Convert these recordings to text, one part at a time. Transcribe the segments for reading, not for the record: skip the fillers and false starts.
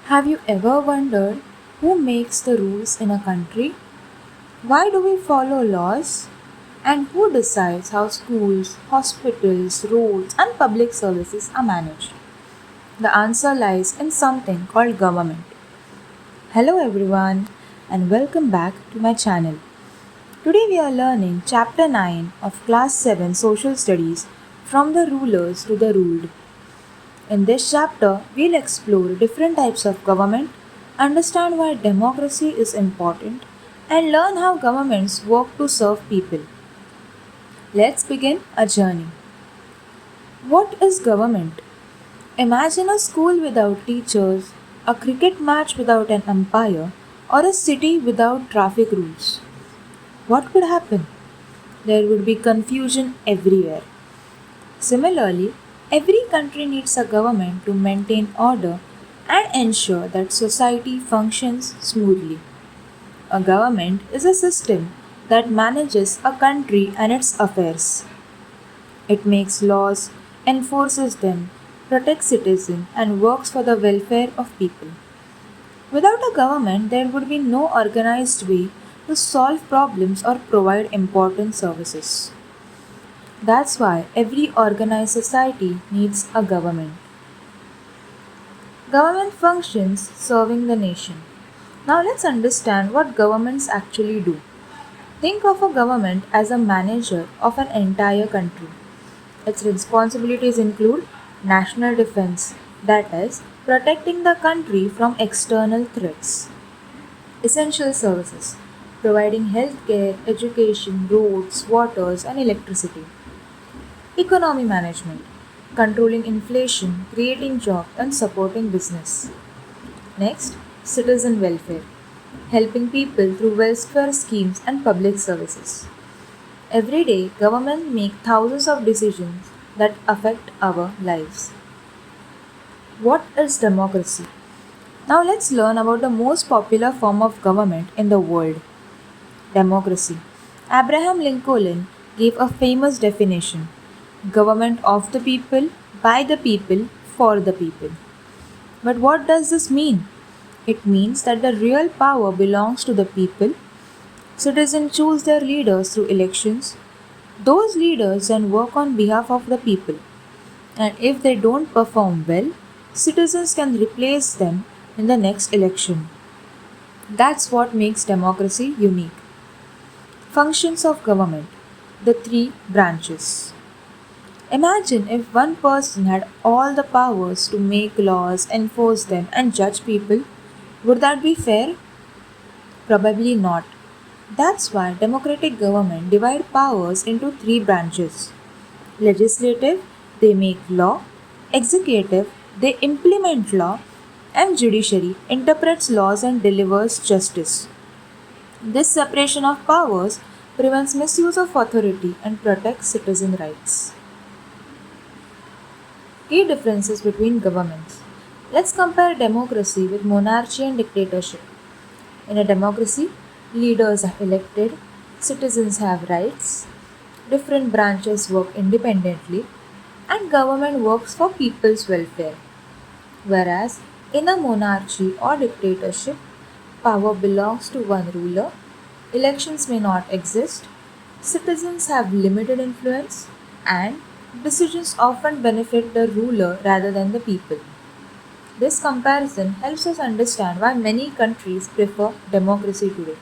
Have you ever wondered who makes the rules in a country? Why do we follow laws? And who decides how schools, hospitals, roads, and public services are managed? The answer lies in something called government. Hello, everyone, and welcome back to my channel. Today, we are learning Chapter 9 of Class 7 Social Studies from the rulers to the ruled. In this chapter, we'll explore different types of government, understand why democracy is important, and learn how governments work to serve people. Let's begin a journey. What is government? Imagine a school without teachers, a cricket match without an umpire, or a city without traffic rules. What could happen? There would be confusion everywhere. Similarly, every country needs a government to maintain order and ensure that society functions smoothly. A government is a system that manages a country and its affairs. It makes laws, enforces them, protects citizens, and works for the welfare of people. Without a government, there would be no organized way to solve problems or provide important services. That's why every organized society needs a government. Government functions serving the nation. Now let's understand what governments actually do. Think of a government as a manager of an entire country. Its responsibilities include national defense, that is, protecting the country from external threats, essential services, providing healthcare, education, roads, waters, and electricity, economy management, controlling inflation, creating jobs, and supporting business. Next, citizen welfare, helping people through welfare schemes and public services. Every day, government make thousands of decisions that affect our lives. What is democracy? Now let's learn about the most popular form of government in the world, democracy. Abraham Lincoln gave a famous definition: government of the people, by the people, for the people. But what does this mean? It means that the real power belongs to the people. Citizens choose their leaders through elections. Those leaders then work on behalf of the people. And if they don't perform well, citizens can replace them in the next election. That's what makes democracy unique. Functions of government, the three branches. Imagine if one person had all the powers to make laws, enforce them, and judge people. Would that be fair? Probably not. That's why democratic government divide powers into three branches. Legislative, they make law; executive, they implement law; and judiciary interprets laws and delivers justice. This separation of powers prevents misuse of authority and protects citizen rights. Key differences between governments. Let's compare democracy with monarchy and dictatorship. In a democracy, leaders are elected, citizens have rights, different branches work independently, and government works for people's welfare. Whereas in a monarchy or dictatorship, power belongs to one ruler, elections may not exist, citizens have limited influence, and decisions often benefit the ruler rather than the people. This comparison helps us understand why many countries prefer democracy today.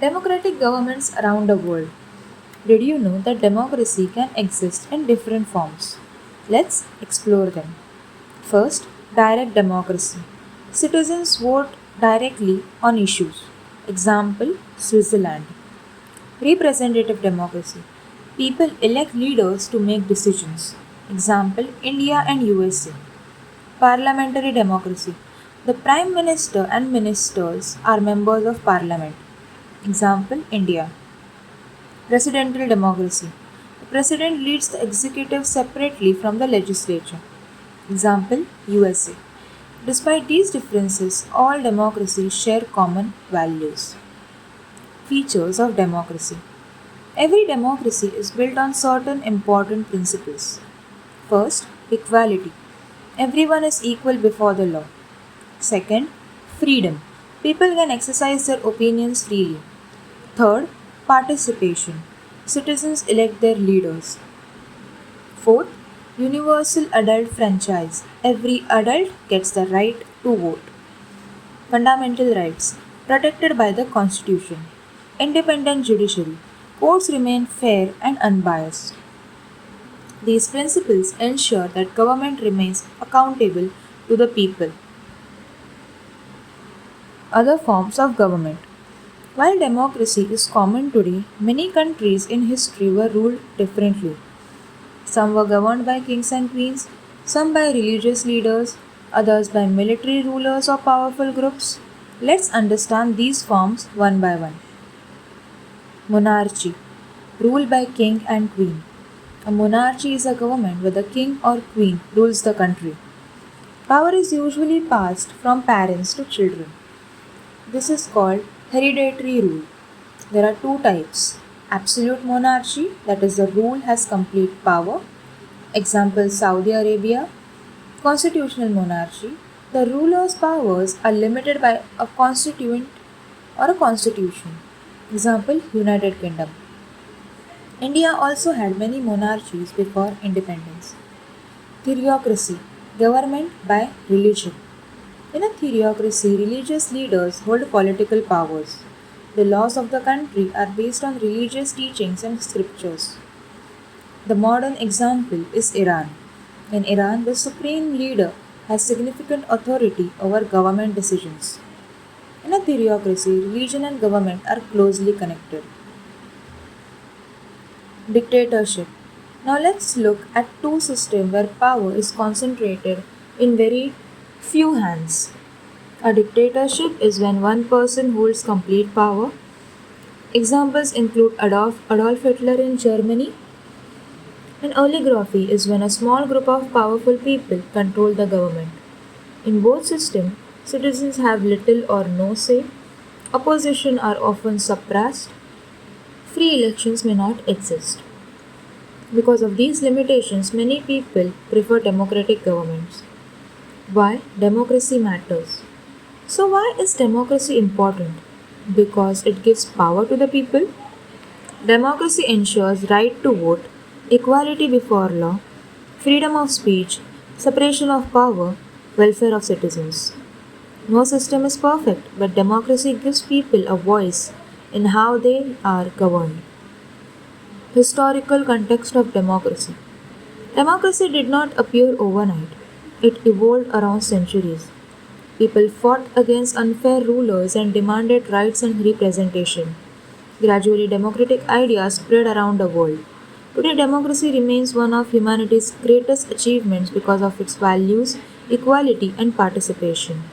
Democratic governments around the world. Did you know that democracy can exist in different forms? Let's explore them. First, direct democracy. Citizens vote directly on issues. Example, Switzerland. Representative democracy. People elect leaders to make decisions. Example, India and USA. Parliamentary democracy. The Prime Minister and ministers are members of Parliament. Example, India. Presidential democracy. The president leads the executive separately from the legislature. Example, USA. Despite these differences, all democracies share common values. Features of democracy. Every democracy is built on certain important principles. First, equality. Everyone is equal before the law. Second, freedom. People can exercise their opinions freely. Third, participation. Citizens elect their leaders. Fourth, universal adult franchise. Every adult gets the right to vote. Fundamental rights protected by the Constitution. Independent judiciary. Courts remain fair and unbiased. These principles ensure that government remains accountable to the people. Other forms of government. While democracy is common today, many countries in history were ruled differently. Some were governed by kings and queens, some by religious leaders, others by military rulers or powerful groups. Let's understand these forms one by one. Monarchy, ruled by king and queen. A monarchy is a government where the king or queen rules the country. Power is usually passed from parents to children. This is called hereditary rule. There are two types: absolute monarchy, that is, the rule has complete power. Example Saudi Arabia. Constitutional monarchy, the ruler's powers are limited by a constituent or a constitution. Example United Kingdom. India also had many monarchies before independence. Theocracy, government by religion. In a theocracy, religious leaders hold political powers. The laws of the country are based on religious teachings and scriptures. The modern example is Iran. In Iran, the supreme leader has significant authority over government decisions. In a theocracy, religion and government are closely connected. Dictatorship. Now let's look at two systems where power is concentrated in very few hands. A dictatorship is when one person holds complete power. Examples include Adolf Hitler in Germany. An oligarchy is when a small group of powerful people control the government. In both systems, citizens have little or no say, opposition are often suppressed, free elections may not exist. Because of these limitations, many people prefer democratic governments. Why democracy matters? So, why is democracy important? Because it gives power to the people. Democracy ensures right to vote, equality before law, freedom of speech, separation of power, welfare of citizens. No system is perfect, but democracy gives people a voice in how they are governed. Historical context of democracy. Democracy did not appear overnight, it evolved around centuries. People fought against unfair rulers and demanded rights and representation. Gradually, democratic ideas spread around the world. Today, democracy remains one of humanity's greatest achievements because of its values, equality, and participation.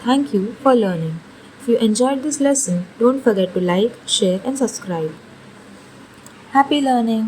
Thank you for learning. If you enjoyed this lesson, don't forget to like, share, and subscribe. Happy learning!